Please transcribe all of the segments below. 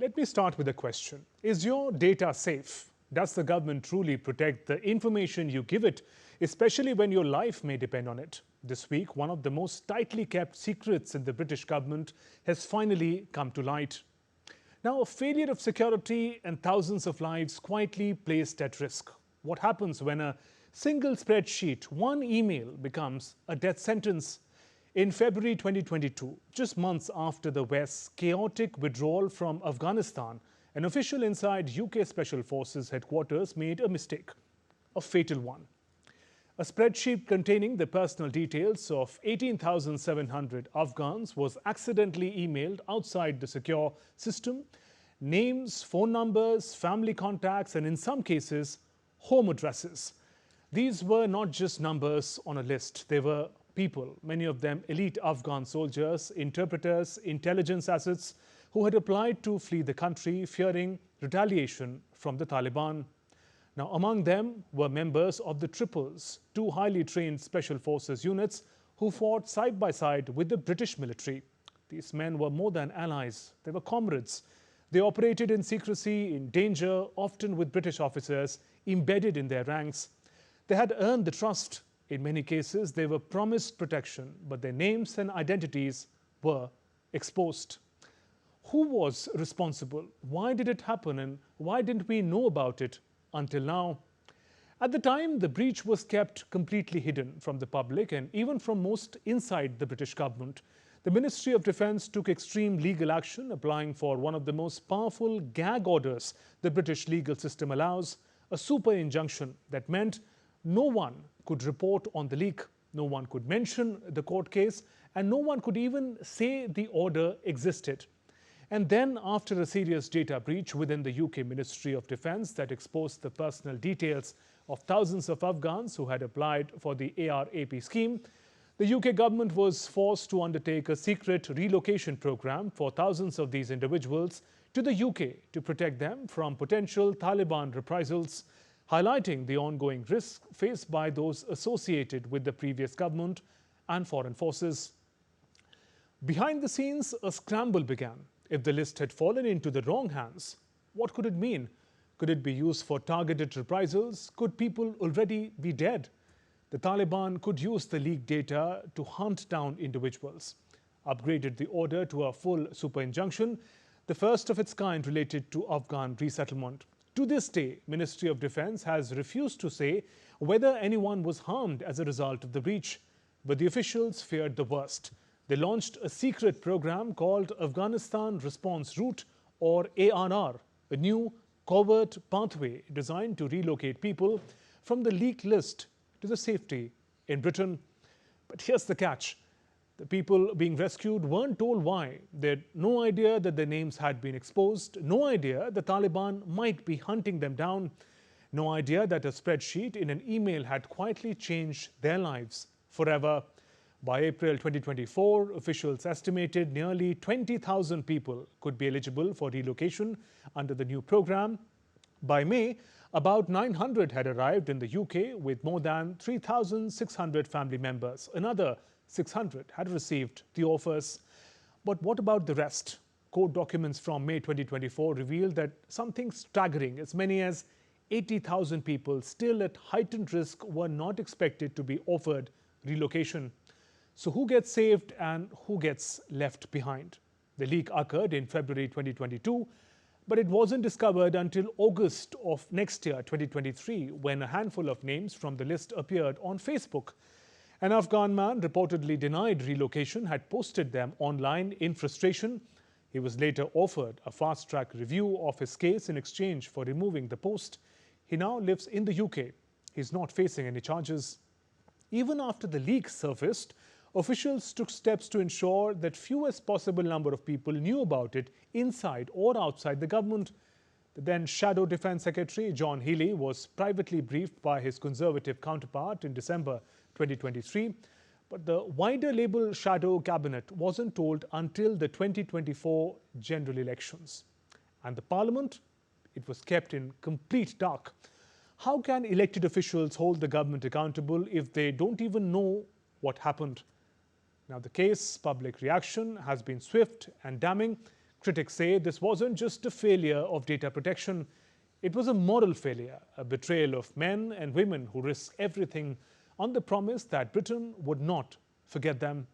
Let me start with a question. Is your data safe? Does the government truly protect the information you give it, especially when your life may depend on it? This week, one of the most tightly kept secrets in the British government has finally come to light. Now, a failure of security and thousands of lives quietly placed at risk. What happens when a single spreadsheet, one email becomes a death sentence? In February 2022, just months after the West's chaotic withdrawal from Afghanistan, an official inside UK Special Forces headquarters made a mistake, a fatal one. A spreadsheet containing the personal details of 18,700 Afghans was accidentally emailed outside the secure system. Names, phone numbers, family contacts, and in some cases, home addresses. These were not just numbers on a list. They were people, many of them elite Afghan soldiers, interpreters, intelligence assets, who had applied to flee the country fearing retaliation from the Taliban. Now, among them were members of the Triples, two highly trained special forces units who fought side by side with the British military. These men were more than allies, they were comrades. They operated in secrecy, in danger, often with British officers embedded in their ranks. They had earned the trust. In many cases, they were promised protection, but their names and identities were exposed. Who was responsible? Why did it happen? And why didn't we know about it until now? At the time, the breach was kept completely hidden from the public and even from most inside the British government. The Ministry of Defence took extreme legal action, applying for one of the most powerful gag orders the British legal system allows, a super-injunction that meant no one could report on the leak, no one could mention the court case, and no one could even say the order existed. And then, after a serious data breach within the UK Ministry of Defence that exposed the personal details of thousands of Afghans who had applied for the ARAP scheme, the UK government was forced to undertake a secret relocation program for thousands of these individuals to the UK to protect them from potential Taliban reprisals, highlighting the ongoing risk faced by those associated with the previous government and foreign forces. Behind the scenes, a scramble began. If the list had fallen into the wrong hands, what could it mean? Could it be used for targeted reprisals? Could people already be dead? The Taliban could use the leaked data to hunt down individuals. Upgraded the order to a full super-injunction, the first of its kind related to Afghan resettlement. To this day, Ministry of Defence has refused to say whether anyone was harmed as a result of the breach, but the officials feared the worst. They launched a secret program called Afghanistan Response Route, or ARR, a new covert pathway designed to relocate people from the leaked list to the safety in Britain. But here's the catch. The people being rescued weren't told why. They had no idea that their names had been exposed, no idea the Taliban might be hunting them down, no idea that a spreadsheet in an email had quietly changed their lives forever. By April 2024, officials estimated nearly 20,000 people could be eligible for relocation under the new program. By May, about 900 had arrived in the UK with more than 3,600 family members. Another 600 had received the offers. But what about the rest? Court documents from May 2024 revealed that something staggering, as many as 80,000 people still at heightened risk, were not expected to be offered relocation. So who gets saved and who gets left behind? The leak occurred in February 2022, but it wasn't discovered until August of next year, 2023, when a handful of names from the list appeared on Facebook. An Afghan man reportedly denied relocation had posted them online in frustration. He was later offered a fast-track review of his case in exchange for removing the post. He now lives in the UK. He's not facing any charges. Even after the leak surfaced, officials took steps to ensure that fewest possible number of people knew about it inside or outside the government. The then Shadow Defence Secretary John Healey was privately briefed by his Conservative counterpart in December 2023, but the wider Labour Shadow Cabinet wasn't told until the 2024 general elections. And the Parliament, it was kept in complete dark. How can elected officials hold the government accountable if they don't even know what happened? Now, the case public reaction has been swift and damning. Critics say this wasn't just a failure of data protection, it was a moral failure, a betrayal of men and women who risked everything on the promise that Britain would not forget them.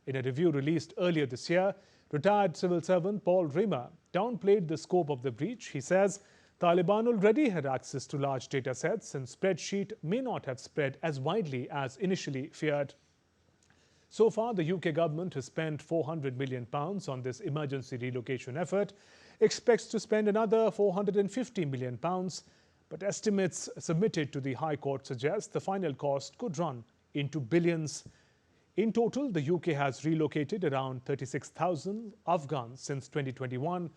In a review released earlier this year, retired civil servant Paul Rimmer downplayed the scope of the breach. He says Taliban already had access to large data sets and spreadsheet may not have spread as widely as initially feared. So far, the UK government has spent £400 million on this emergency relocation effort, expects to spend another £450 million, but estimates submitted to the High Court suggest the final cost could run into billions. In total, the UK has relocated around 36,000 Afghans since 2021,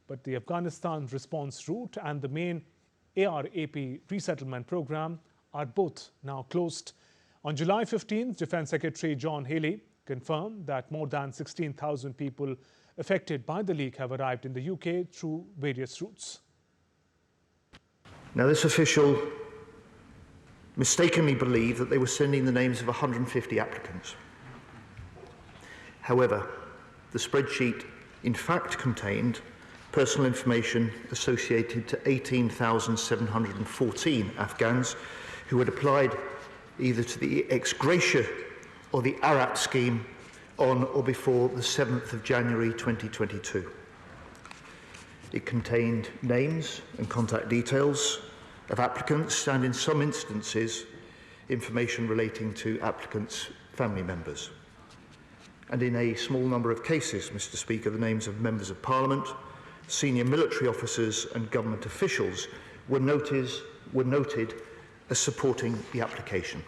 but the Afghanistan response route and the main ARAP resettlement program are both now closed. On July 15th, Defence Secretary John Healey confirmed that more than 16,000 people affected by the leak have arrived in the UK through various routes. Now, this official mistakenly believed that they were sending the names of 150 applicants. However, the spreadsheet in fact contained personal information associated to 18,714 Afghans who had applied either to the ex gratia or the ARAP scheme on or before the 7th of January 2022. It contained names and contact details of applicants and, in some instances, information relating to applicants' family members. And in a small number of cases, Mr. Speaker, the names of members of Parliament, senior military officers and government officials were noted as supporting the application.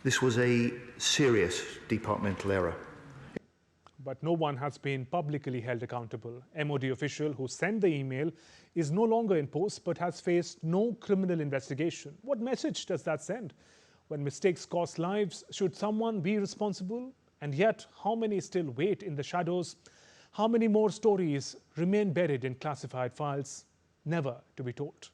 This was a serious departmental error. But no one has been publicly held accountable. MOD official who sent the email is no longer in post but has faced no criminal investigation. What message does that send? When mistakes cost lives, should someone be responsible? And yet, how many still wait in the shadows? How many more stories remain buried in classified files, never to be told?